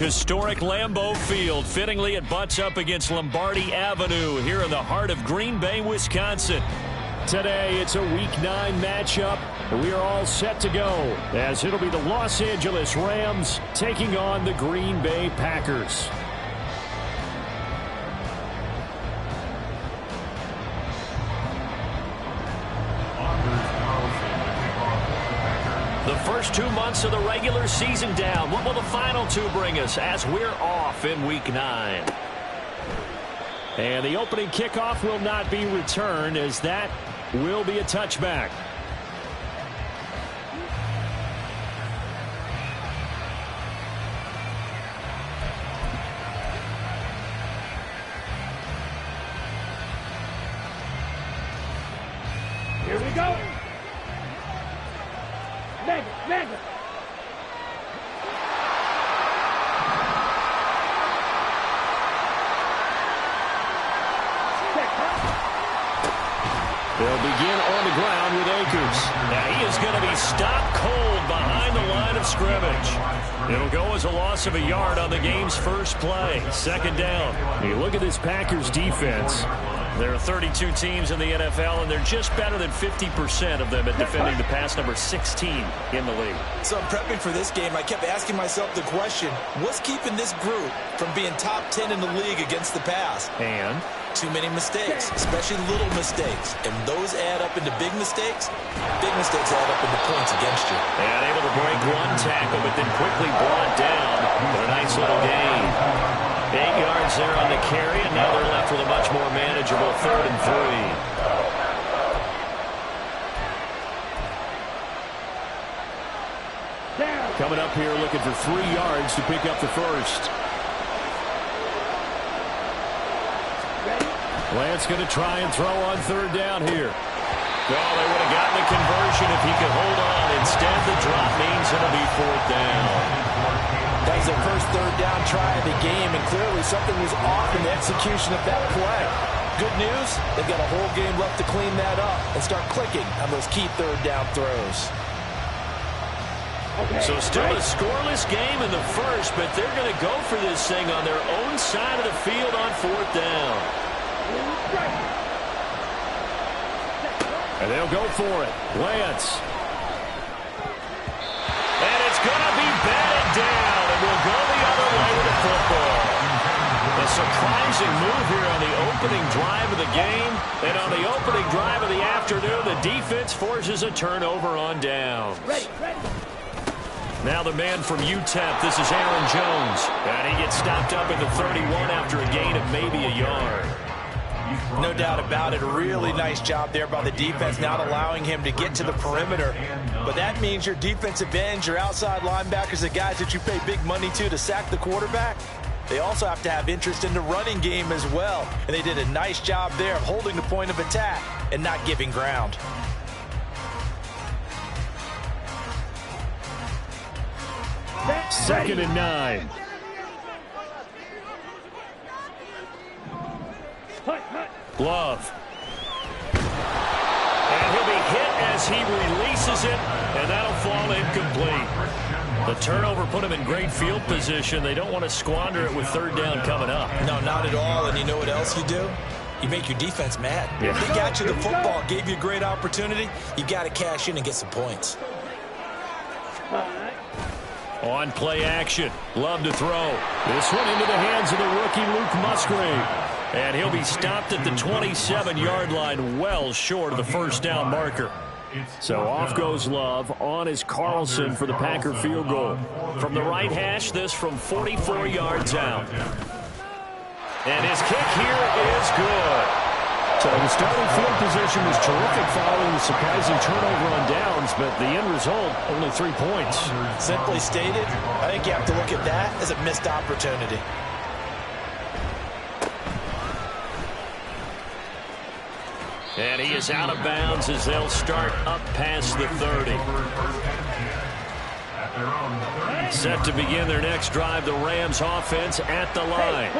Historic Lambeau Field. Fittingly, it butts up against Lombardi Avenue here in the heart of Green Bay, Wisconsin. Today, it's a Week 9 matchup. We are all set to go as it'll be the Los Angeles Rams taking on the Green Bay Packers. The first 2 months of the regular season down. What will the final 2 bring us as we're off in Week 9? And the opening kickoff will not be returned as that will be a touchback. Here we go. Mega. They'll begin on the ground with Akers. Now he is going to be stopped cold behind the line of scrimmage. It'll go as a loss of a yard on the game's first play. Second down. You look at this Packers defense. There are 32 teams in the NFL, and they're just better than 50% of them at defending the pass, number 16 in the league. So prepping for this game, I kept asking myself the question, what's keeping this group from being top 10 in the league against the pass? And too many mistakes, especially little mistakes. And those add up into big mistakes. Big mistakes add up into points against you. And able to break one tackle, but then quickly brought down with a nice little gain. 8 yards there on the carry, and now they're left with a much more manageable 3rd and 3. Coming up here looking for 3 yards to pick up the first. Lance going to try and throw on 3rd down here. Well, they would have gotten the conversion if he could hold on. Instead, the drop means it'll be 4th down. That was their first 3rd down try of the game, and clearly something was off in the execution of that play. Good news, they've got a whole game left to clean that up and start clicking on those key 3rd down throws. So still a scoreless game in the first, but they're going to go for this thing on their own side of the field on 4th down. And they'll go for it. Lance. And it's going to be batted down, and we'll go the other way with the football. A surprising move here on the opening drive of the game, and on the opening drive of the afternoon, the defense forces a turnover on downs. Ready. Now the man from UTEP, this is Aaron Jones, and he gets stopped up at the 31 after a gain of maybe a yard. No doubt about it. A really nice job there by the defense, not allowing him to get to the perimeter. But that means your defensive ends, your outside linebackers, the guys that you pay big money to sack the quarterback, they also have to have interest in the running game as well. And they did a nice job there of holding the point of attack and not giving ground. Second and 9. Love. And he'll be hit as he releases it, and that'll fall incomplete. The turnover put him in great field position. They don't want to squander it with 3rd down coming up. No, not at all. And you know what else you do? You make your defense mad. Yeah. They got you the football, gave you a great opportunity. You got to cash in and get some points. On play action. Love to throw. This one into the hands of the rookie Luke Musgrave. And he'll be stopped at the 27-yard line, well short of the 1st down marker. So off goes Love. On is Carlson for the Packer field goal. From the right hash, this from 44 yards out. And his kick here is good. So the starting field position was terrific following the surprising turnover on downs, but the end result, only 3 points. Simply stated, I think you have to look at that as a missed opportunity. And he is out of bounds as they'll start up past the 30. Set to begin their next drive, the Rams offense at the line.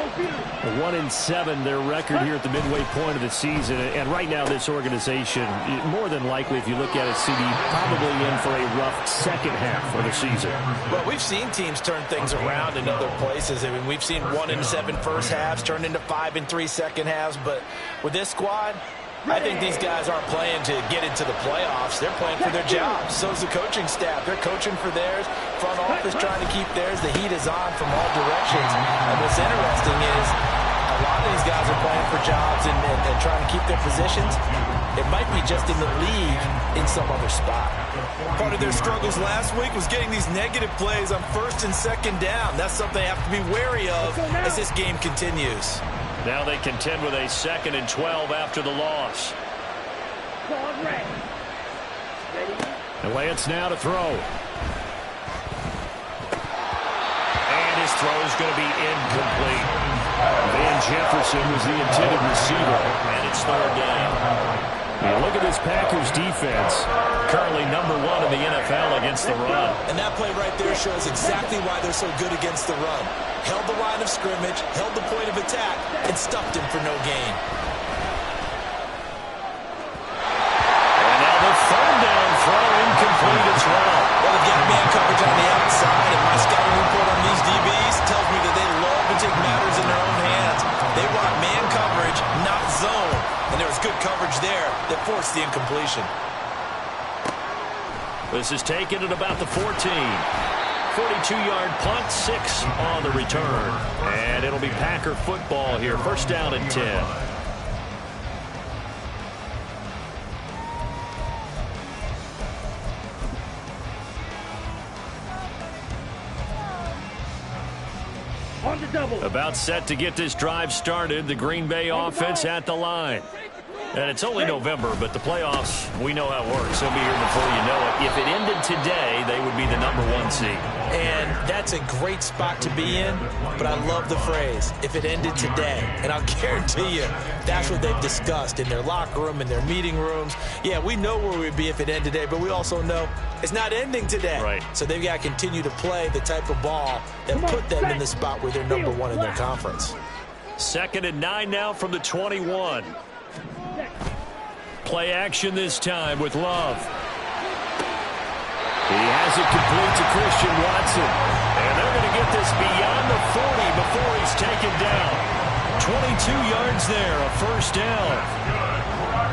1-7 their record here at the midway point of the season. And right now this organization, more than likely if you look at it, CD, probably in for a rough second half of the season. Well, we've seen teams turn things around in other places. I mean, we've seen 1-7 first halves turn into 5-3 second halves. But with this squad, I think these guys aren't playing to get into the playoffs. They're playing for their jobs. So's the coaching staff. They're coaching for theirs. Front office trying to keep theirs. The heat is on from all directions. And what's interesting is a lot of these guys are playing for jobs and trying to keep their positions. It might be just in the league in some other spot. Part of their struggles last week was getting these negative plays on first and second down. That's something they have to be wary of as this game continues. Now they contend with a 2nd and 12 after the loss. And Lance now to throw. And his throw is going to be incomplete. Van Jefferson was the intended receiver, and it's 3rd down. Now look at this Packers defense, currently #1 in the NFL against the run. And that play right there shows exactly why they're so good against the run. Held the line of scrimmage, held the point of attack, and stuffed him for no gain. And now the 3rd down throw incomplete as well. Well, they've got man coverage on the outside, and my scouting report on these DBs tells me that they love to take matters in their own hands. They want man coverage, not zone. And there was good coverage there that forced the incompletion. This is taken at about the 14. 42-yard punt, 6 on the return. And it'll be Packer football here. 1st down and 10. On the double. About set to get this drive started. The Green Bay offense at the line. And it's only November, but the playoffs, we know how it works. They'll be here before you know it. If it ended today, they would be the #1 seed. And that's a great spot to be in, but I love the phrase, if it ended today. And I'll guarantee you, that's what they've discussed in their locker room, in their meeting rooms. Yeah, we know where we'd be if it ended today, but we also know it's not ending today. Right. So they've got to continue to play the type of ball that put them in the spot where they're #1 in their conference. 2nd and 9 now from the 21. Play action this time with Love. He has it complete to Christian Watson. And they're going to get this beyond the 40 before he's taken down. 22 yards there, a 1st down.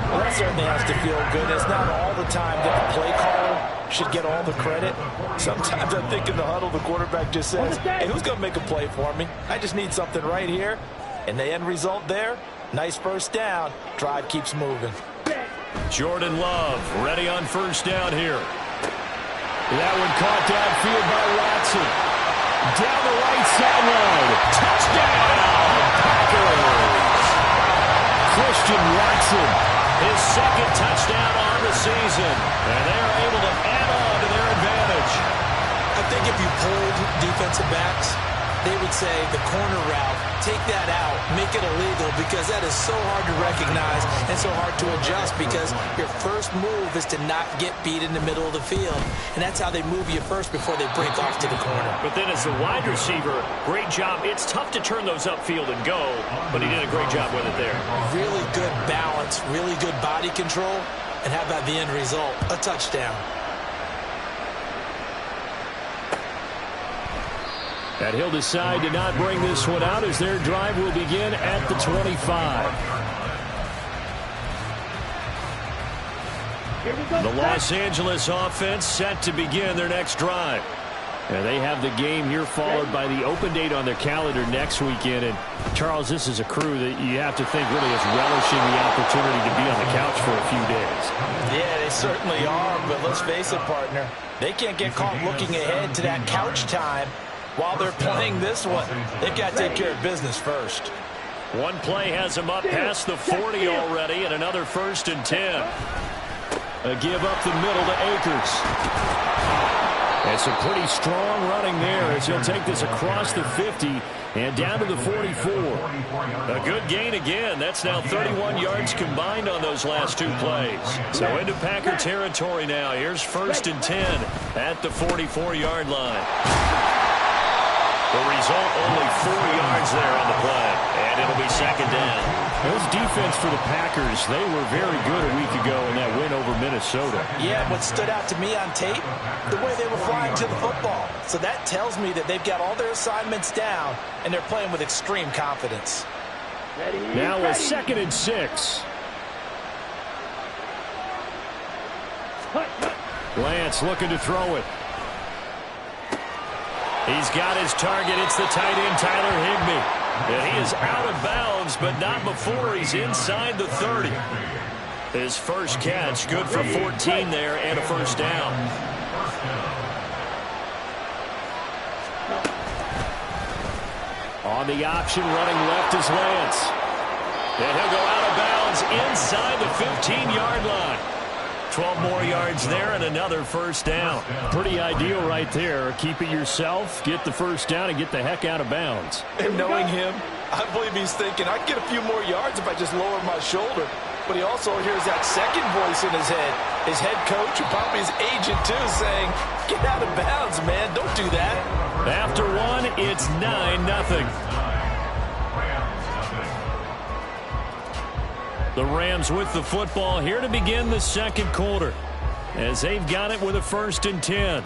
Well, that certainly has to feel good. It's not all the time that the play caller should get all the credit. Sometimes I think in the huddle, the quarterback just says, hey, who's going to make a play for me? I just need something right here. And the end result there, nice 1st down. Drive keeps moving. Jordan Love ready on 1st down here. That one caught downfield by Watson. Down the right sideline. Touchdown, Packers. Christian Watson, his 2nd touchdown on the season. And they're able to add on to their advantage. I think if you pulled defensive backs, they would say the corner route, take that out, make it illegal, because that is so hard to recognize and so hard to adjust, because your first move is to not get beat in the middle of the field. And that's how they move you first before they break off to the corner. But then as the wide receiver, great job. It's tough to turn those upfield and go, but he did a great job with it there. Really good balance, really good body control. And how about the end result? A touchdown. And he'll decide to not bring this one out as their drive will begin at the 25. The Los Angeles offense set to begin their next drive. And they have the game here followed by the open date on their calendar next weekend. And, Charles, this is a crew that you have to think really is relishing the opportunity to be on the couch for a few days. Yeah, they certainly are, but let's face it, partner. They can't get caught looking ahead to that couch time while they're playing this one. They've got to take care of business first. One play has them up past the 40 already, and another 1st and 10. A give up the middle to Akers. And some pretty strong running there as he'll take this across the 50 and down to the 44. A good gain again. That's now 31 yards combined on those last 2 plays. So into Packer territory now. Here's 1st and 10 at the 44-yard line. The result, only 4 yards there on the play. And it'll be second down. Those defense for the Packers, they were very good a week ago in that win over Minnesota. Yeah, what stood out to me on tape, the way they were flying to the football. So that tells me that they've got all their assignments down, and they're playing with extreme confidence. Now a 2nd and 6. Lance looking to throw it. He's got his target. It's the tight end, Tyler Higbee. And he is out of bounds, but not before he's inside the 30. His first catch, good for 14 there and a first down. On the option, running left is Lance. And he'll go out of bounds inside the 15-yard line. 12 more yards there and another first down. Pretty ideal right there. Keep it yourself, get the first down, and get the heck out of bounds. And knowing him, I believe he's thinking, I can get a few more yards if I just lower my shoulder. But he also hears that second voice in his head. His head coach, and probably his agent too, saying, get out of bounds, man. Don't do that. After one, it's 9-0. The Rams with the football here to begin the second quarter, as they've got it with a 1st and 10.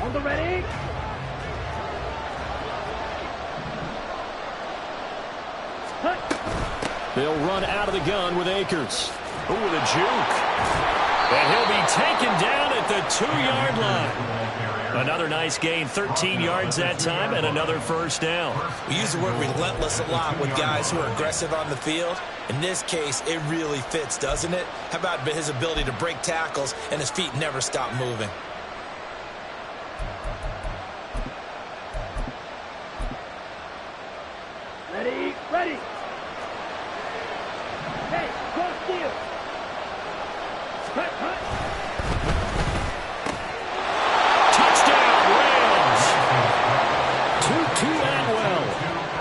On the ready. They'll run out of the gun with Akers. Ooh, with a juke. And he'll be taken down at the 2-yard line. Another nice gain, 13 yards that time, and another first down. We use the word relentless a lot with guys who are aggressive on the field. In this case, it really fits, doesn't it? How about his ability to break tackles and his feet never stop moving? Ready, ready. Hey, cross field. Cut, cut. Touchdown, Rams. Tutu Atwell.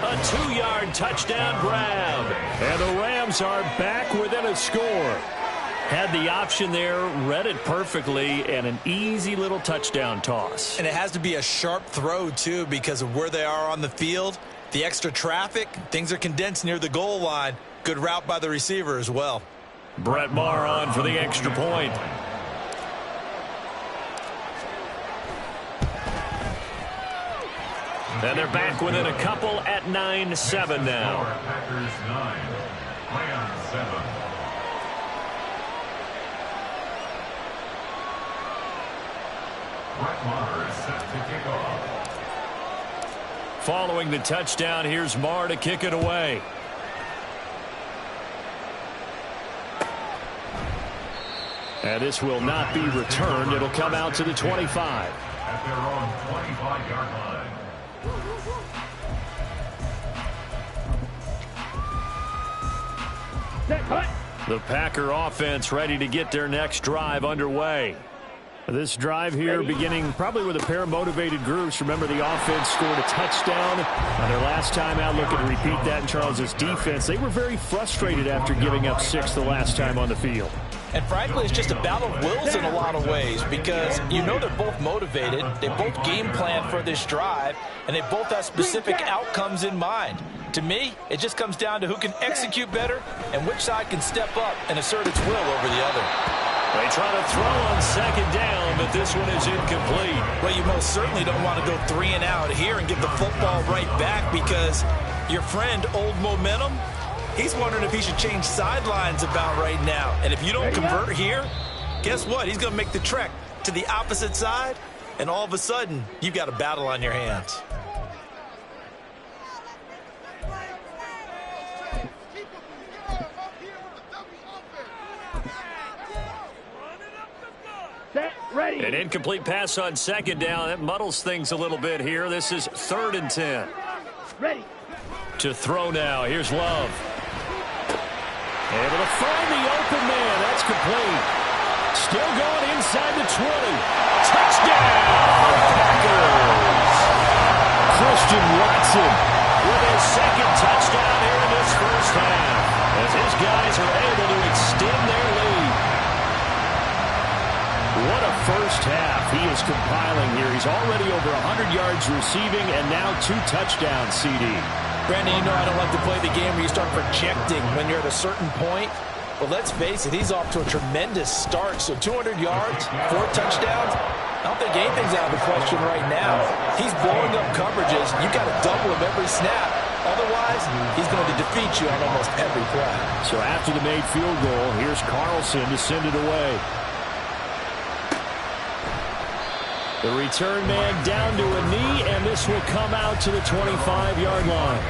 A 2-yard touchdown grab. And the Rams are back within a score. Had the option there, read it perfectly, and an easy little touchdown toss. And it has to be a sharp throw, too, because of where they are on the field. The extra traffic, things are condensed near the goal line. Good route by the receiver as well. Brett Maher on for the extra point. And they're back within a couple at 9-7 now. Packers 9, Rams 7. Brett Maher is set to kick off. Following the touchdown, here's Maher to kick it away. And this will not be returned. It'll come out to the 25. At their own 25-yard line. Set, cut. The Packer offense ready to get their next drive underway. This drive here beginning probably with a pair of motivated groups. Remember, the offense scored a touchdown on their last time out. Looking to repeat that in Charles's defense. They were very frustrated after giving up 6 the last time on the field. And frankly, it's just a battle of wills in a lot of ways because you know they're both motivated. They both game plan for this drive, and they both have specific outcomes in mind. To me, it just comes down to who can execute better and which side can step up and assert its will over the other. They try to throw on second down, but this one is incomplete. Well, you most certainly don't want to go 3 and out here and give the football right back because your friend, Old Momentum, he's wondering if he should change sidelines about right now. And if you don't convert here, guess what? He's going to make the trek to the opposite side, and all of a sudden, you've got a battle on your hands. Set, ready. An incomplete pass on second down. That muddles things a little bit here. This is 3rd and 10. Ready. To throw now. Here's Love. Able to find the open man. That's complete. Still going inside the 20. Touchdown, Packers! Christian Watson with his second touchdown here in this first half, as his guys are able to extend their lead. What a first half he is compiling here. He's already over 100 yards receiving and now 2 touchdowns, CD. Brandon, you know I don't like to play the game where you start projecting when you're at a certain point. But let's face it, he's off to a tremendous start. So 200 yards, 4 touchdowns. I don't think anything's out of the question right now. He's blowing up coverages. You've got to double him every snap. Otherwise, he's going to defeat you on almost every play. So after the made field goal, here's Carlson to send it away. The return man down to a knee, and this will come out to the 25-yard line.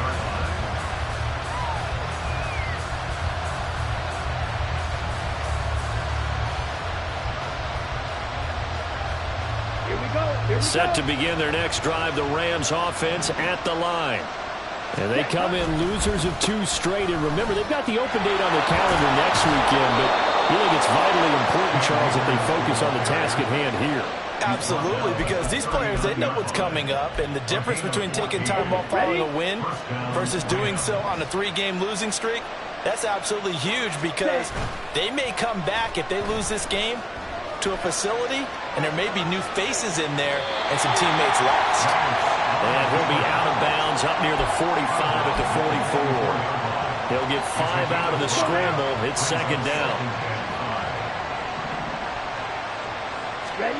Here we go. Here we Set go. to begin their next drive, the Rams offense at the line. And they come in losers of 2 straight. And remember, they've got the open date on their calendar next weekend, but I think it's vitally important, Charles, that they focus on the task at hand here. Absolutely, because these players, they know what's coming up, and the difference between taking time off following a win versus doing so on a 3-game losing streak, that's absolutely huge, because they may come back if they lose this game to a facility, and there may be new faces in there and some teammates lost. And he'll be out of bounds up near the 45 at the 44. He'll get 5 out of the scramble. It's second down. Ready?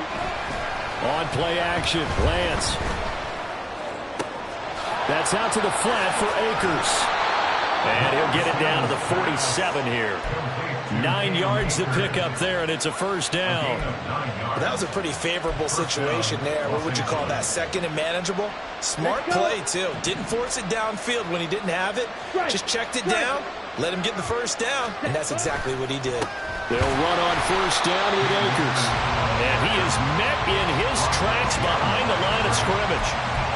On play action, Lance. That's out to the flat for Akers. And he'll get it down to the 47 here. 9 yards to pick up there, and it's a first down. That was a pretty favorable situation there. What would you call that? Second and manageable? Smart play, too. Didn't force it downfield when he didn't have it. Just checked it down, let him get the first down, and that's exactly what he did. They'll run on first down with Akers. And he is met in his tracks behind the line of scrimmage.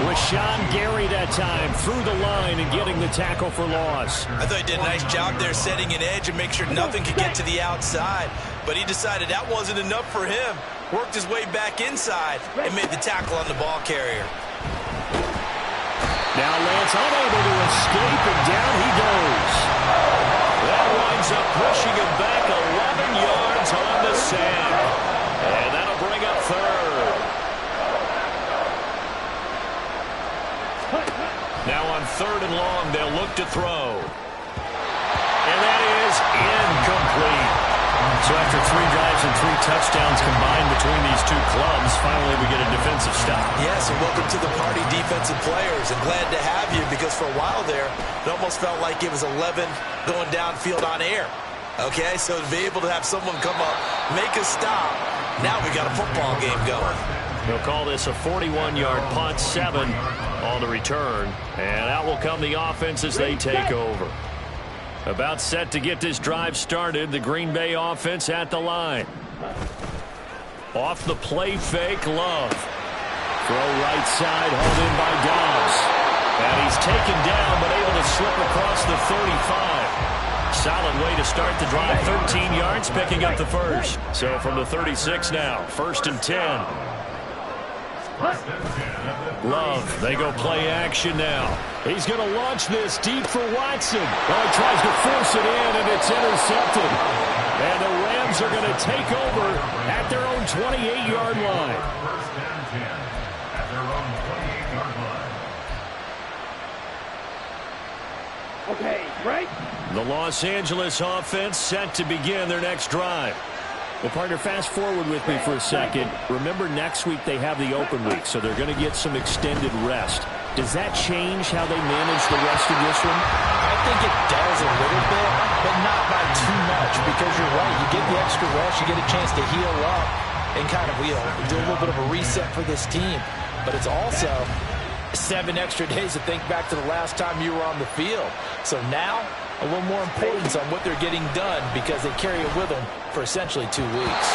Rashawn Gary that time through the line and getting the tackle for loss. I thought he did a nice job there setting an edge and make sure nothing could get to the outside. But he decided that wasn't enough for him. Worked his way back inside and made the tackle on the ball carrier. Now Lance unable to escape, and down he goes. That winds up pushing him back 11 yards on the sack. And that'll bring up third. Now on 3rd and long, they'll look to throw. And that is incomplete. So after 3 drives and 3 touchdowns combined between these two clubs, finally we get a defensive stop. Yes, and welcome to the party, defensive players. And glad to have you, because for a while there, it almost felt like it was 11 going downfield on air. Okay, so to be able to have someone come up, make a stop, now we got a football game going. They'll call this a 41-yard punt, 7 on the return. And out will come the offense as they take over. About set to get this drive started, the Green Bay offense at the line. Off the play fake, Love. Throw right side, hauled in by Dobbs. And he's taken down, but able to slip across the 35. Solid way to start the drive, 13 yards, picking up the first. So from the 36 now, 1st and 10. Love, they go play action now. He's going to launch this deep for Watson. Oh, he tries to force it in, and it's intercepted. And the Rams are going to take over at their own 28-yard line. 1st and 10 at their own 28-yard line. Okay, right? The Los Angeles offense set to begin their next drive. Well, partner, fast forward with me for a second. Remember, next week they have the open week, so they're going to get some extended rest. Does that change how they manage the rest of this one? I think it does a little bit, but not by too much, because you're right. You get the extra rest, you get a chance to heal up and kind of do a little bit of a reset for this team. But it's also 7 extra days to think back to the last time you were on the field. So now, a little more importance on what they're getting done, because they carry it with them for essentially 2 weeks.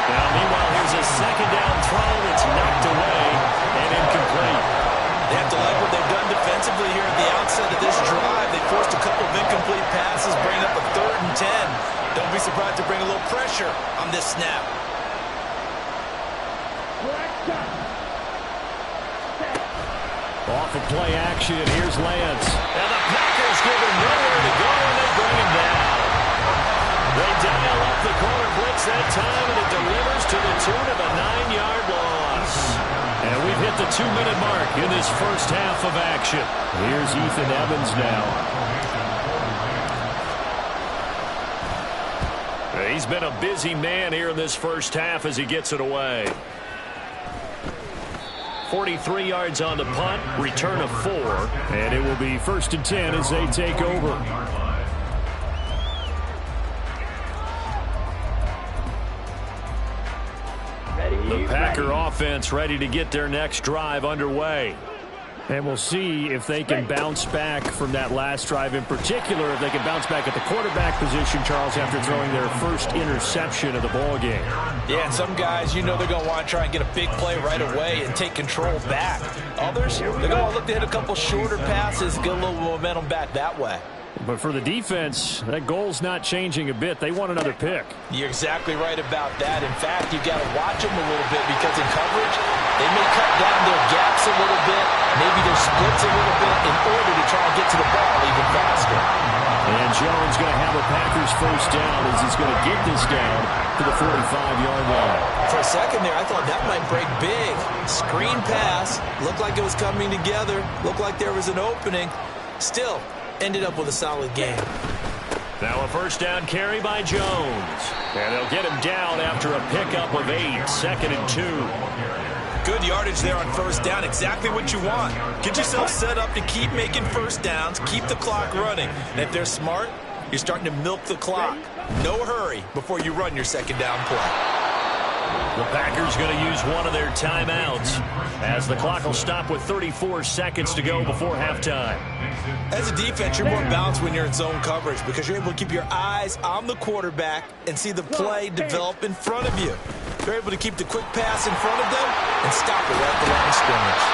Now, meanwhile, here's a 2nd down throw that's knocked away and incomplete. They have to like what they've done defensively here at the outset of this drive. They forced a couple of incomplete passes, bring up a 3rd and 10. Don't be surprised to bring a little pressure on this snap. Off of play action, here's Lance. And the Packers give him nowhere to go, and they bring him down. They dial up the corner blitz that time, and it delivers to the tune of a 9-yard loss. And we've hit the 2-minute mark in this first half of action. Here's Ethan Evans now. He's been a busy man here in this first half as he gets it away. 43 yards on the punt, return of 4. And it will be 1st and 10 as they take over. The Packer offense ready to get their next drive underway. And we'll see if they can bounce back from that last drive, in particular, if they can bounce back at the quarterback position, Charles, after throwing their first interception of the ball game. Yeah, and some guys, you know they're going to want to try and get a big play right away and take control back. Others, they're going to want to look to hit a couple shorter passes, get a little momentum back that way. But for the defense, that goal's not changing a bit. They want another pick. You're exactly right about that. In fact, you've got to watch them a little bit because in coverage, they may cut down their gaps a little bit, maybe their splits a little bit in order to try and get to the ball even faster. And Jones going to have a Packers first down as he's going to get this down to the 45-yard line. For a second there, I thought that might break big. Screen pass, looked like it was coming together, looked like there was an opening. Still, ended up with a solid game. Now a first down carry by Jones. And they'll get him down after a pickup of 8, 2nd and 2. Good yardage there on first down, exactly what you want. Get yourself set up to keep making first downs, keep the clock running. And if they're smart, you're starting to milk the clock. No hurry before you run your second down play. The Packers going to use one of their timeouts as the clock will stop with 34 seconds to go before halftime. As a defense, you're more balanced when you're in zone coverage because you're able to keep your eyes on the quarterback and see the play develop in front of you. You're able to keep the quick pass in front of them and stop it right at the line of scrimmage.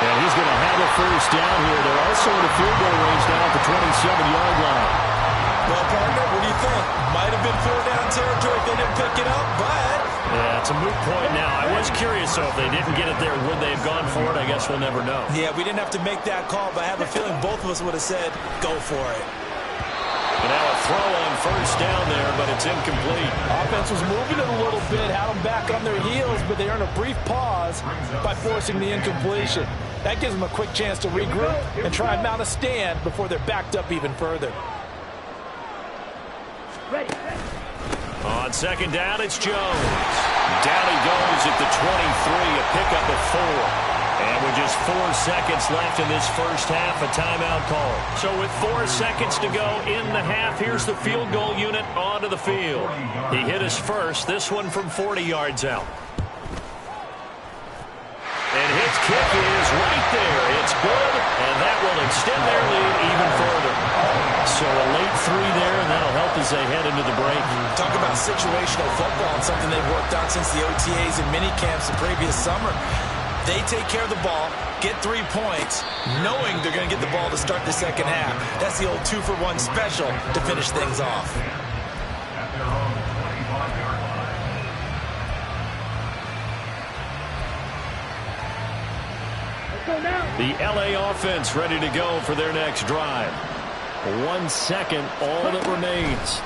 And he's going to have a first down here. They're also in the field goal range now at the 27-yard line. Well, partner, what do you think? Might have been 4-down territory if they didn't pick it up, but... Yeah, it's a moot point now. I was curious, so if they didn't get it there, would they have gone for it? I guess we'll never know. Yeah, we didn't have to make that call, but I have a feeling both of us would have said, go for it. And now a throw on first down there, but it's incomplete. Offense was moving it a little bit, had them back on their heels, but they earned a brief pause by forcing the incompletion. That gives them a quick chance to regroup and try and mount a stand before they're backed up even further. On second down, it's Jones. Down he goes at the 23, a pickup of 4. And with just 4 seconds left in this first half, a timeout call. So with 4 seconds to go in the half, here's the field goal unit onto the field. He hit his first, this one from 40 yards out. And his kick is right there. It's good, and that will extend their lead even further. So a late 3 there, and that'll help as they head into the break. Talk about situational football and something they've worked on since the OTAs and mini camps the previous summer. They take care of the ball, get 3 points, knowing they're going to get the ball to start the second half. That's the old 2-for-1 special to finish things off. The LA offense ready to go for their next drive. 1 second, all that remains.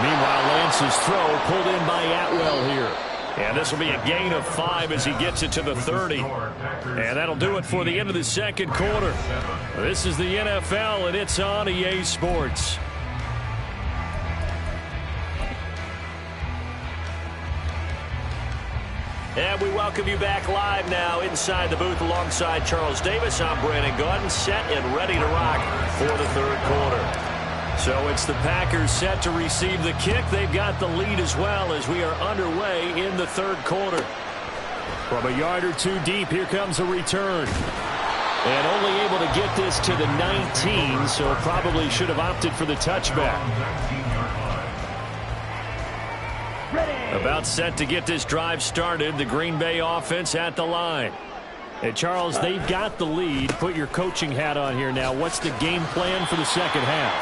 Meanwhile, Lance's throw pulled in by Atwell here. And this will be a gain of 5 as he gets it to the 30. And that'll do it for the end of the second quarter. This is the NFL, and it's on EA Sports. And we welcome you back live now inside the booth alongside Charles Davis. I'm Brandon Gaudin, set and ready to rock for the third quarter. So it's the Packers set to receive the kick. They've got the lead as well as we are underway in the third quarter. From a yard or 2 deep, here comes a return. And only able to get this to the 19, so probably should have opted for the touchback. About set to get this drive started, the Green Bay offense at the line. And Charles, they've got the lead. Put your coaching hat on here now. What's the game plan for the second half?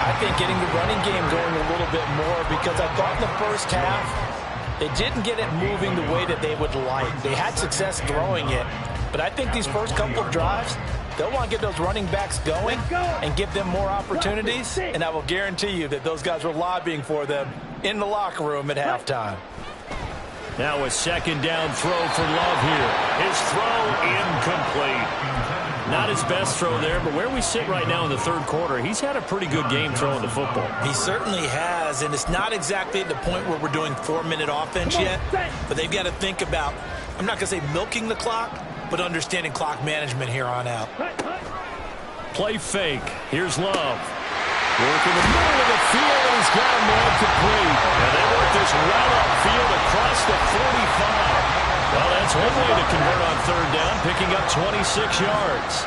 I think getting the running game going a little bit more because I thought in the first half they didn't get it moving the way that they would like. They had success throwing it, But I think these first couple of drives, they'll want to get those running backs going and give them more opportunities. And I will guarantee you that those guys were lobbying for them in the locker room at halftime. Now a second down throw for Love here. His throw incomplete. Not his best throw there, but where we sit right now in the third quarter, he's had a pretty good game throwing the football. He certainly has, and it's not exactly at the point where we're doing 4-minute offense yet, but they've got to think about, I'm not going to say milking the clock, but understanding clock management here on out. Play fake. Here's Love. Working the middle of the field, and he's got a man complete. And they work this well upfield across the 45. Well, that's one way to convert on third down, picking up 26 yards.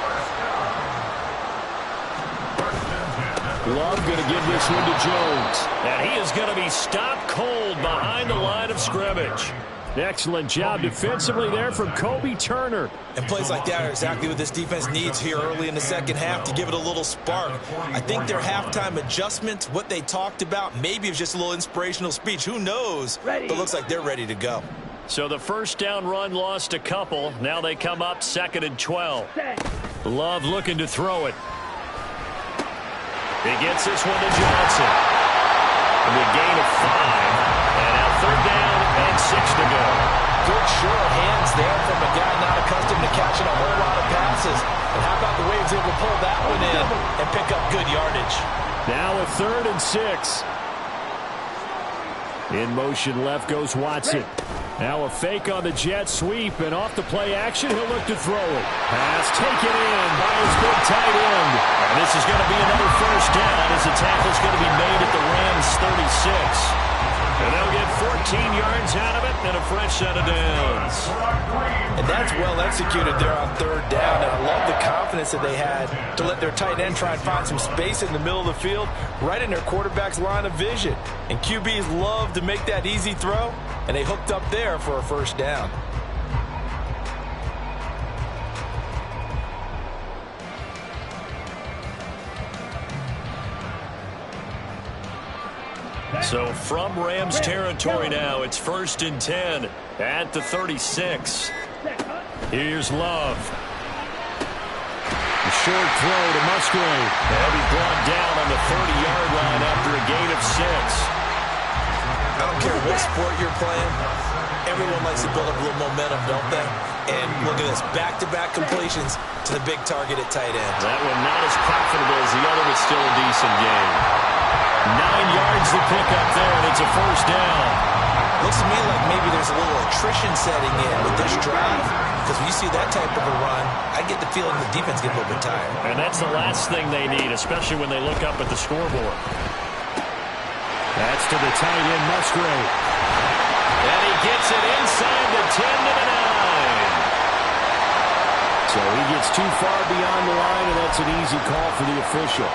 Love going to give this one to Jones. And he is going to be stopped cold behind the line of scrimmage. Excellent job defensively there from Kobe Turner. And plays like that are exactly what this defense needs here early in the second half to give it a little spark. I think their halftime adjustments, what they talked about, maybe it was just a little inspirational speech. Who knows? But it looks like they're ready to go. So the first down run lost a couple. Now they come up 2nd and 12. Love looking to throw it. He gets this one to Johnson. And a gain of 5. And now third down and 6 to go. Good sure hands there from a guy not accustomed to catching a whole lot of passes. And how about the way he's able to pull that one in and pick up good yardage. Now a 3rd and 6. In motion left goes Watson. Now a fake on the jet sweep, and off the play action, he'll look to throw it. Pass taken in by his big tight end. And this is going to be another first down as the tackle's going to be made at the Rams 36. And they'll get 14 yards out of it and a fresh set of downs. And that's well executed there on third down. And I love the confidence that they had to let their tight end try and find some space in the middle of the field, right in their quarterback's line of vision. And QBs love to make that easy throw, and they hooked up there for a first down. So from Rams territory now, it's 1st and 10 at the 36. Here's Love. A short throw to Musgrave. They'll be brought down on the 30-yard line after a gain of 6. I don't care what sport you're playing. Everyone likes to build up a little momentum, don't they? And look at this, back-to-back completions to the big target at tight end. That one not as profitable as the other, but still a decent game. 9 yards to pick up there, and it's a first down. Looks to me like maybe there's a little attrition setting in with this drive, because when you see that type of a run, I get the feeling the defense gets a little bit tired. And that's the last thing they need, especially when they look up at the scoreboard. That's to the tight end, Musgrave. And he gets it inside the 10 to the 9. So he gets too far beyond the line, and that's an easy call for the official.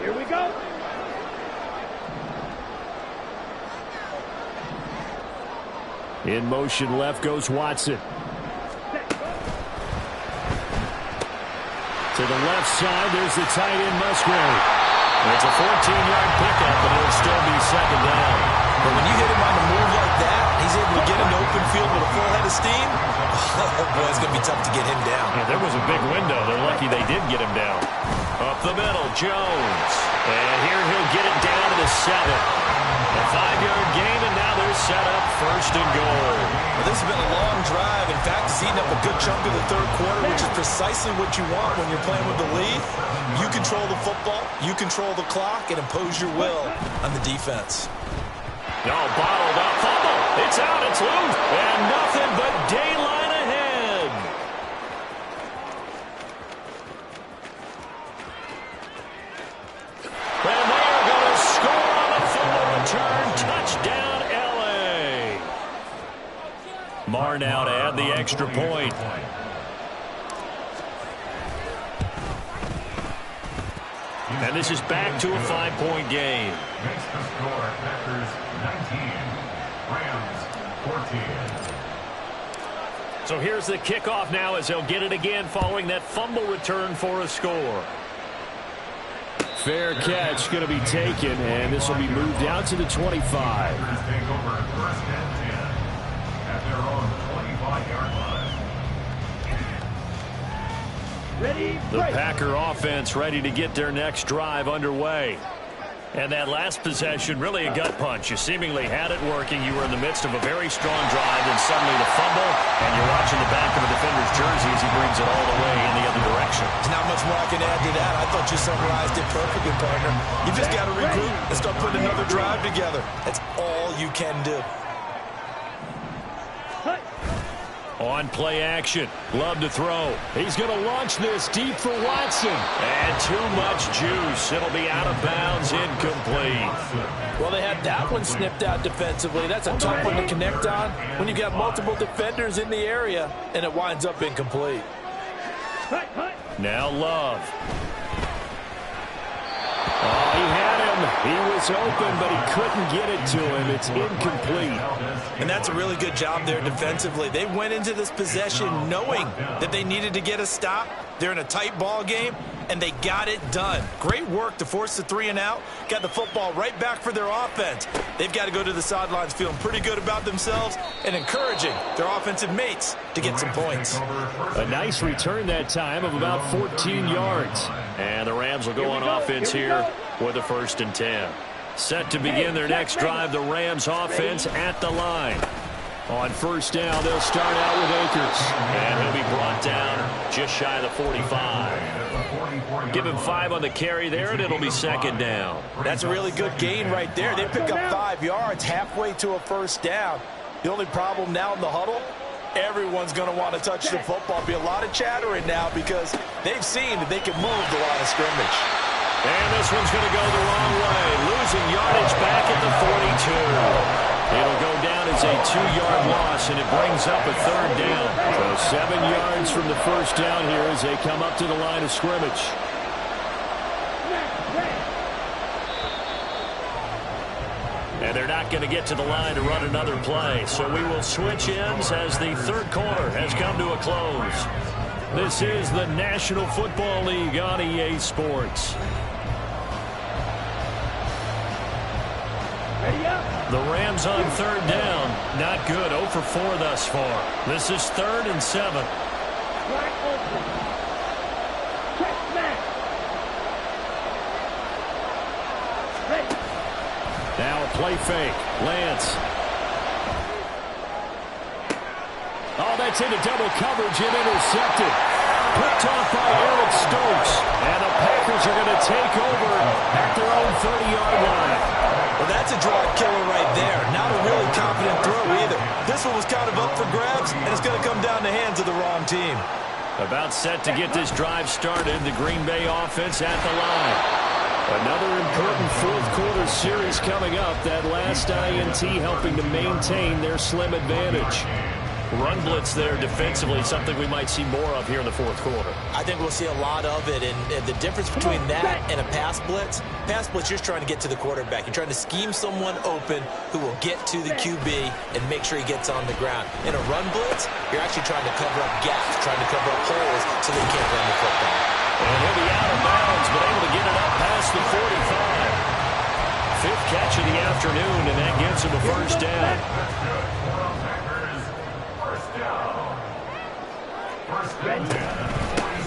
Here we go. In motion left goes Watson. To the left side, there's the tight end, Musgrave. It's a 14-yard pickup, but it'll still be second down. But when you hit him on the move like that, he's able to get into open field with a full head of steam. Oh, boy, it's going to be tough to get him down. Yeah, there was a big window. They're lucky they did get him down. Up the middle, Jones. And here he'll get it down to the 7. A 5-yard gain, and now they're set up 1st and goal. Well, this has been a long drive. In fact, it's eaten up a good chunk of the third quarter, which is precisely what you want when you're playing with the lead. You control the football, you control the clock, and impose your will on the defense. No, bottled up, fumble. It's out, it's loose, and nothing but daylight ahead. And they are going to score on the fumble return. Touchdown, L.A. Marr now to add the extra point. And this is back to a 5-point game. Makes the score Packers 19, Rams 14. So here's the kickoff now as they'll get it again following that fumble return for a score. Fair catch going to be taken, and this will be moved out to the 25. Take over first and 10 at their own 25-yard line. Ready, The break. Packer offense ready to get their next drive underway. And that last possession, really a gut punch. You seemingly had it working. You were in the midst of a very strong drive, then suddenly the fumble, and you're watching the back of a defender's jersey as he brings it all the way in the other direction. There's not much more I can add to that. I thought you summarized it perfectly, partner. You just got to regroup and start putting another drive together. That's all you can do. On play action, Love to throw. He's going to launch this deep for Watson. And too much juice. It'll be out of bounds, incomplete. Well, they had that one snipped out defensively. That's a tough one to connect on when you've got multiple defenders in the area, and it winds up incomplete. Now Love. Oh, he had him. He was open, but he couldn't get it to him. It's incomplete. And that's a really good job there defensively. They went into this possession knowing that they needed to get a stop. They're in a tight ball game, and they got it done. Great work to force the 3 and out. Got the football right back for their offense. They've got to go to the sidelines feeling pretty good about themselves and encouraging their offensive mates to get some points. A nice return that time of about 14 yards. And the Rams will go on offense here with a 1st and 10. Set to begin their next drive, the Rams offense at the line. On 1st down, they'll start out with Akers. And he'll be brought down just shy of the 45. Give him 5 on the carry there, and it'll be 2nd down. That's a really good gain right there. They pick up 5 yards halfway to a 1st down. The only problem now in the huddle, everyone's going to want to touch the football. Be a lot of chattering now because they've seen that they can move the line of scrimmage. And this one's going to go the wrong way. Losing yardage back at the 42. It'll go down as a 2-yard loss, and it brings up a 3rd down. So 7 yards from the 1st down here as they come up to the line of scrimmage. And they're not going to get to the line to run another play. So we will switch ends as the 3rd quarter has come to a close. This is the National Football League on EA Sports. The Rams on 3rd down. Not good. 0 for 4 thus far. This is 3rd and 7. Now a play fake. Lance. Oh, that's into double coverage and intercepted. Picked off by Eric Stokes. And the Packers are going to take over at their own 30-yard line. Well, that's a drive killer right there. Not a really confident throw either. This one was kind of up for grabs, and it's going to come down the hands of the wrong team. About set to get this drive started. The Green Bay offense at the line. Another important 4th quarter series coming up. That last INT helping to maintain their slim advantage. Run blitz there defensively, something we might see more of here in the 4th quarter. I think we'll see a lot of it, and the difference between that and a pass blitz, you're trying to get to the quarterback. You're trying to scheme someone open who will get to the QB and make sure he gets on the ground. In a run blitz, you're actually trying to cover up gaps, trying to cover up holes so they can't run the football. And he'll be out of bounds, but able to get it up past the 45. 5th catch of the afternoon, and that gives him a 1st down.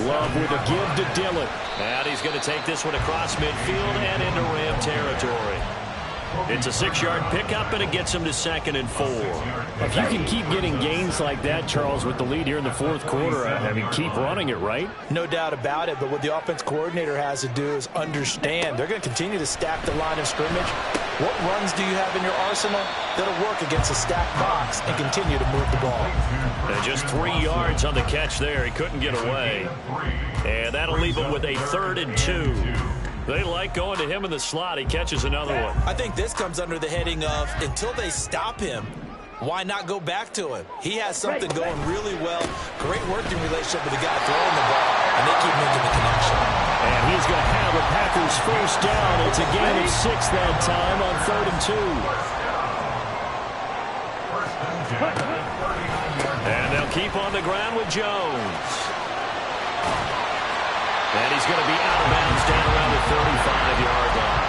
Love with a give to Dillon. And he's going to take this one across midfield and into Ram territory. It's a 6-yard pickup, and it gets him to 2nd and 4. If you can keep getting gains like that, Charles, with the lead here in the 4th quarter, I mean, keep running it, right? No doubt about it, but what the offense coordinator has to do is understand. They're going to continue to stack the line of scrimmage. What runs do you have in your arsenal that'll work against a stacked box and continue to move the ball? And just 3 yards on the catch there. He couldn't get away. And that'll leave him with a 3rd and 2. They like going to him in the slot. He catches another one. I think this comes under the heading of until they stop him, why not go back to him? He has something going really well. Great working relationship with the guy throwing the ball, and they keep making the connection. And he's going to have the Packers 1st down. It's a gain of 6 that time on 3rd and 2. And they'll keep on the ground with Jones. And he's going to be out of bounds down around the 35-yard line.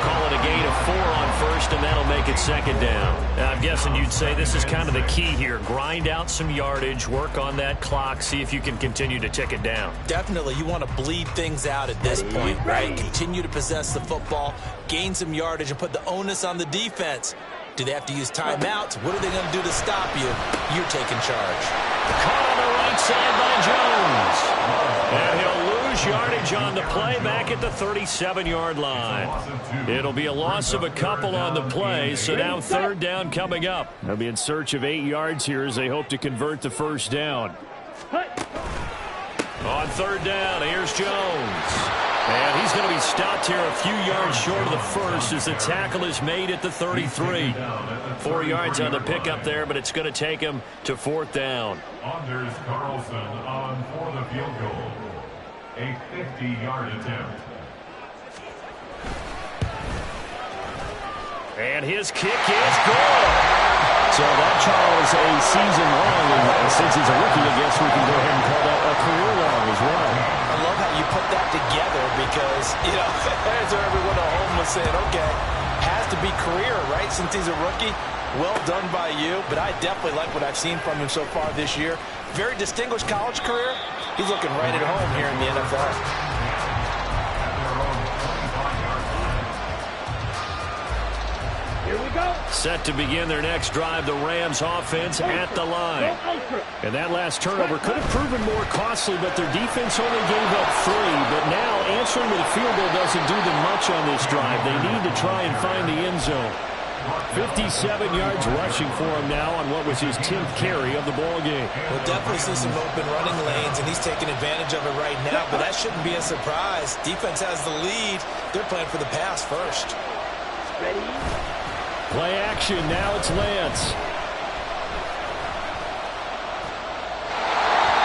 Call it a gain of 4 on first, and that'll make it second down. I'm guessing you'd say this is kind of the key here. Grind out some yardage, work on that clock, see if you can continue to tick it down. Definitely, you want to bleed things out at this point, right? Continue to possess the football, gain some yardage, and put the onus on the defense. Do they have to use timeouts? What are they going to do to stop you? You're taking charge. Caught on the right side by Jones. And he'll lose yardage on the play back at the 37-yard line. It'll be a loss of a couple on the play, so now third down coming up. They'll be in search of 8 yards here as they hope to convert the first down. On third down, here's Jones. And he's going to be stopped here a few yards short of the first as the tackle is made at the 33. 4 yards on the pickup there, but it's going to take him to fourth down. Anders Carlson on for the field goal. A 50-yard attempt. And his kick is good. So that, Charles, a season long, and since he's a rookie, I guess we can go ahead and call that a career long as well. I love how you put that together because, you know, as everyone at home was saying, okay, has to be career, right, since he's a rookie. Well done by you, but I definitely like what I've seen from him so far this year. Very distinguished college career. He's looking right at home here in the NFL. Set to begin their next drive, the Rams offense at the line. And that last turnover could have proven more costly, but their defense only gave up 3. But now answering with a field goal doesn't do them much on this drive. They need to try and find the end zone. 57 yards rushing for him now on what was his 10th carry of the ball game. We'll definitely see some open running lanes, and he's taking advantage of it right now, but that shouldn't be a surprise. Defense has the lead. They're playing for the pass first. Ready? Play action. Now it's Lance.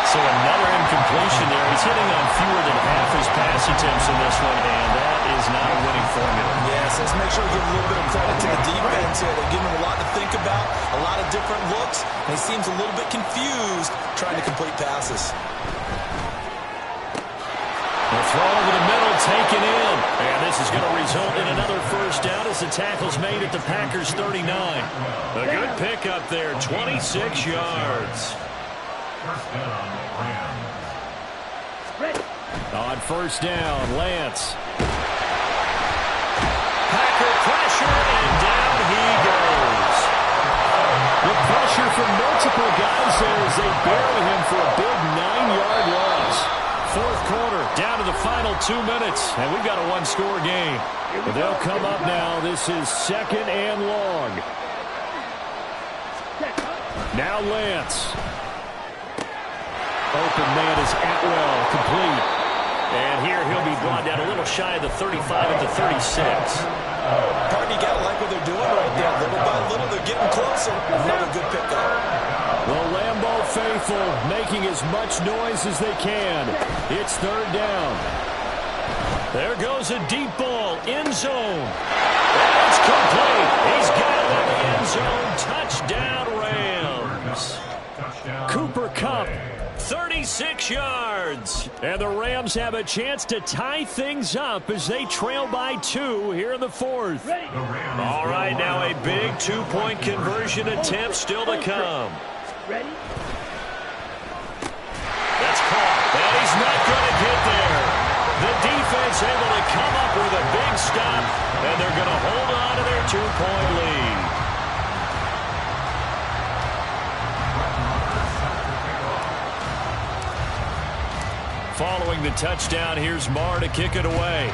So another incompletion there. He's hitting on fewer than half his pass attempts in this one, and that is not a winning formula. Yes, let's make sure we give a little bit of credit to the defense here. They're giving him a lot to think about, a lot of different looks, and he seems a little bit confused trying to complete passes. The throw over the middle, taken in. And this is going to result in another first down as the tackle's made at the Packers' 39. A good pickup there, 26 yards. First down, Rams. On first down, Lance. Packer pressure, and down he goes. The pressure from multiple guys there as they bury him for a big 9-yard loss. Fourth quarter, down to the final 2 minutes, and we've got a one-score game. But they'll come up now. This is second and long. Now Lance. Open man is Atwell, complete. And here he'll be brought down a little shy of the 35 at the 36. Pardon, you got to like what they're doing right there. Little by little, they're getting closer. Another good pickup. The Lambeau faithful making as much noise as they can. It's third down. There goes a deep ball, end zone. And it's complete. He's got it in the end zone. Touchdown, Rams. Cooper Kupp. 36 yards. And the Rams have a chance to tie things up as they trail by 2 here in the fourth. All right, now a big 2-point conversion attempt still to come. Ready? That's caught. And he's not going to get there. The defense able to come up with a big stop, and they're going to hold on to their 2-point lead. Following the touchdown, here's Marr to kick it away.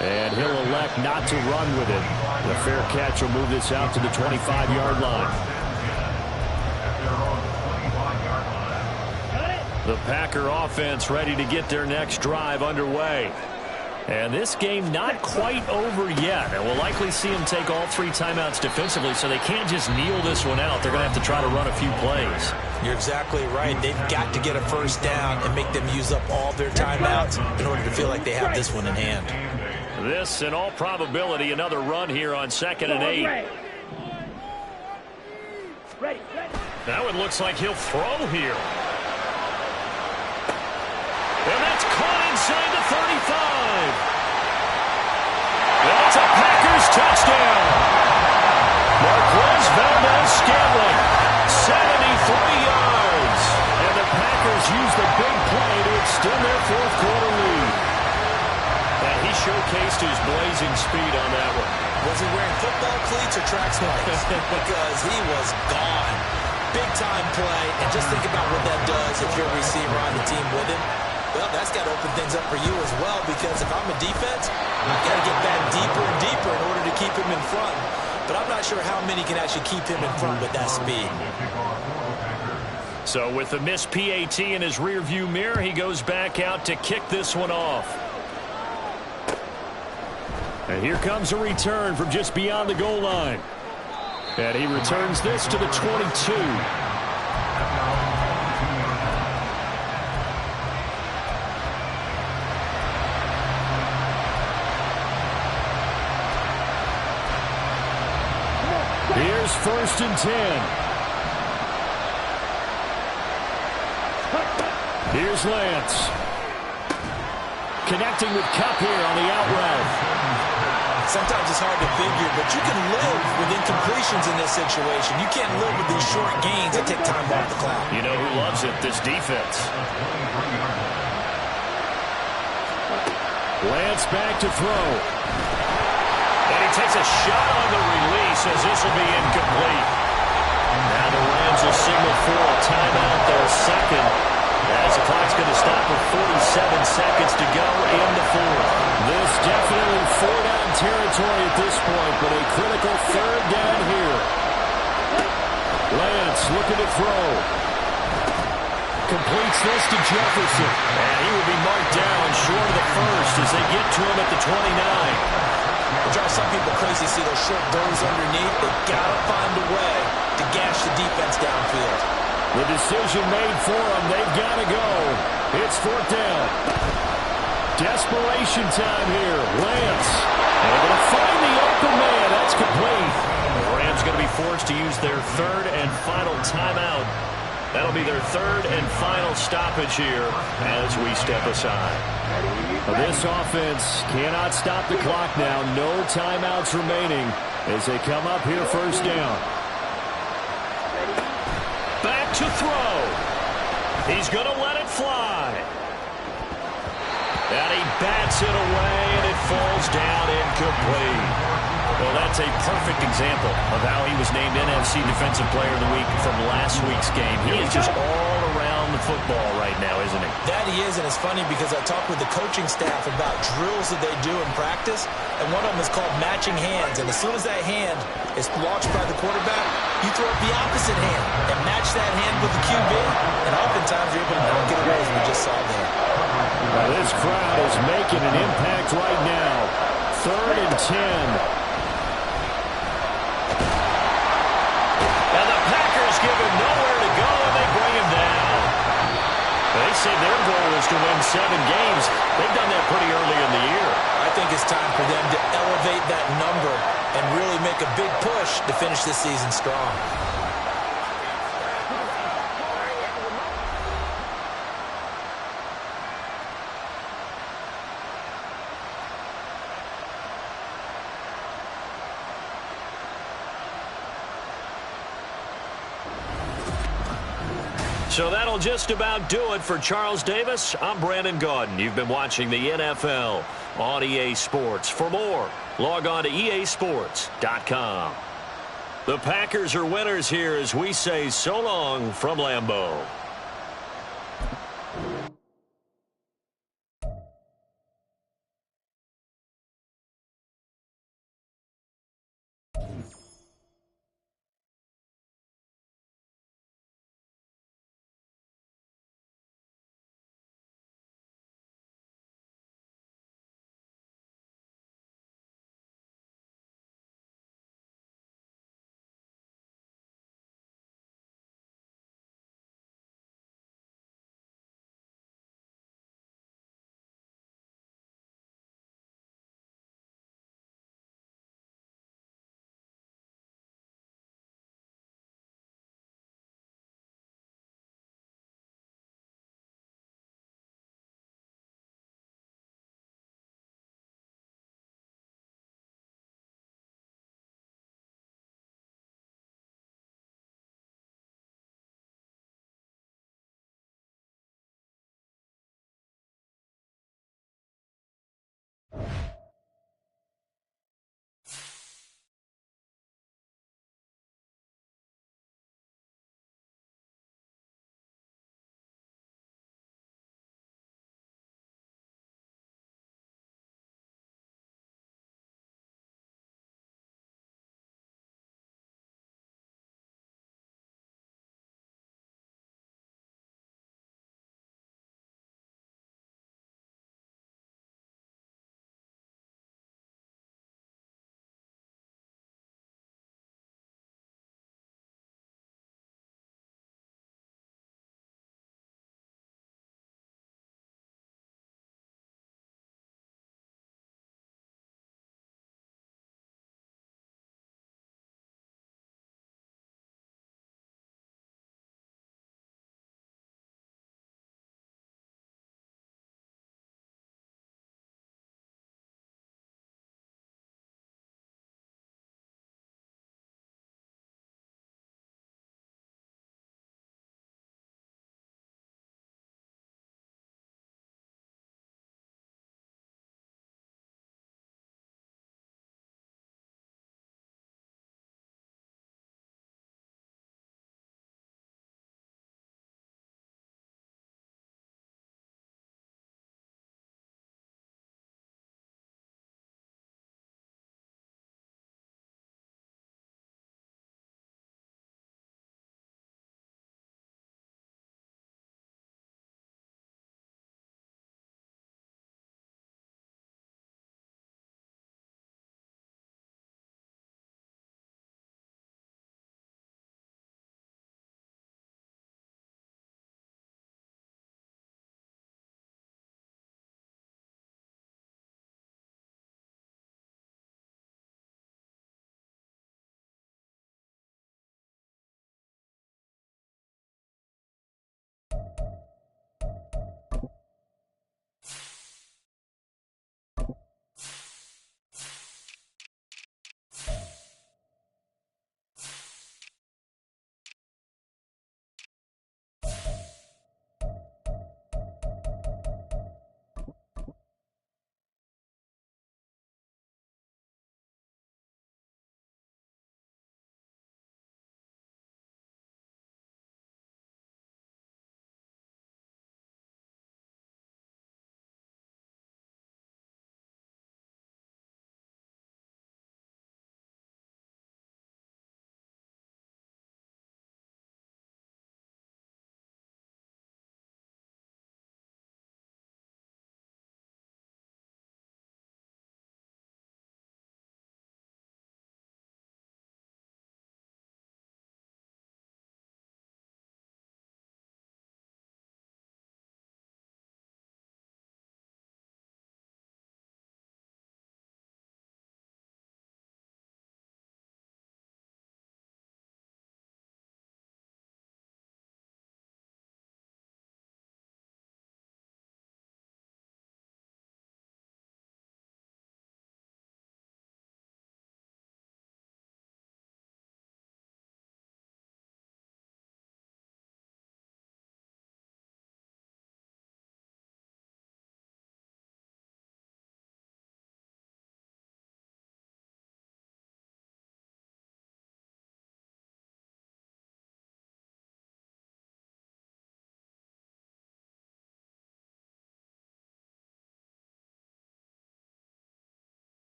And he'll elect not to run with it. The fair catch will move this out to the 25-yard line. The Packer offense ready to get their next drive underway. And this game not quite over yet. And we'll likely see them take all 3 timeouts defensively, so they can't just kneel this one out. They're going to have to try to run a few plays. You're exactly right. They've got to get a first down and make them use up all their timeouts in order to feel like they have this one in hand. This, in all probability, another run here on 2nd and 8. Ready. Now it looks like he'll throw here. inside the 35. That's a Packers touchdown. Marquez Valdes-Scantling, 73 yards. And the Packers use the big play to extend their fourth quarter lead. And he showcased his blazing speed on that one. Was he wearing football cleats or track spikes? Because he was gone. Big-time play. And just think about what that does if you're a receiver on the team with him. Well, that's got to open things up for you as well, because if I'm a defense, I've got to get back deeper and deeper in order to keep him in front. But I'm not sure how many can actually keep him in front with that speed. So with the missed PAT in his rearview mirror, he goes back out to kick this one off. And here comes a return from just beyond the goal line. And he returns this to the 22. Here's 1st and 10. Here's Lance. Connecting with Kupp here on the out route. Sometimes it's hard to figure, but you can live with incompletions in this situation. You can't live with these short gains that take time off the clock. You know who loves it? This defense. Lance back to throw. And he takes a shot on the release as this will be incomplete. Now the Rams will signal for a timeout, their second, as the clock's going to stop with 47 seconds to go in the fourth. This definitely four-down territory at this point, but a critical third down here. Lance looking to throw. Completes this to Jefferson. And he will be marked down short of the first as they get to him at the 29. It drives some people crazy to see those short throws underneath. They've got to find a way to gash the defense downfield. The decision made for them. They've got to go. It's 4th down. Desperation time here. Lance. And they're going to find the open man. That's complete. The Rams going to be forced to use their third and final timeout. That'll be their third and final stoppage here as we step aside. This offense cannot stop the clock now. No timeouts remaining as they come up here 1st down. Back to throw. He's going to let it fly. And he bats it away, and it falls down incomplete. Well, that's a perfect example of how he was named NFC Defensive Player of the Week from last week's game. He is just all around the football right now, isn't he? That he is, and it's funny because I talked with the coaching staff about drills that they do in practice, and one of them is called matching hands. And as soon as that hand is launched by the quarterback, you throw up the opposite hand and match that hand with the QB, and oftentimes you're able to knock it away, as we just saw there. Now this crowd is making an impact right now. 3rd and 10. And the Packers give him nowhere to go, and they bring him down. They say their goal is to win 7 games. They've done that pretty early in the year. I think it's time for them to elevate that number and really make a big push to finish this season strong. So that'll just about do it for Charles Davis. I'm Brandon Gaudin. You've been watching the NFL on EA Sports. For more, log on to easports.com. The Packers are winners here as we say so long from Lambeau.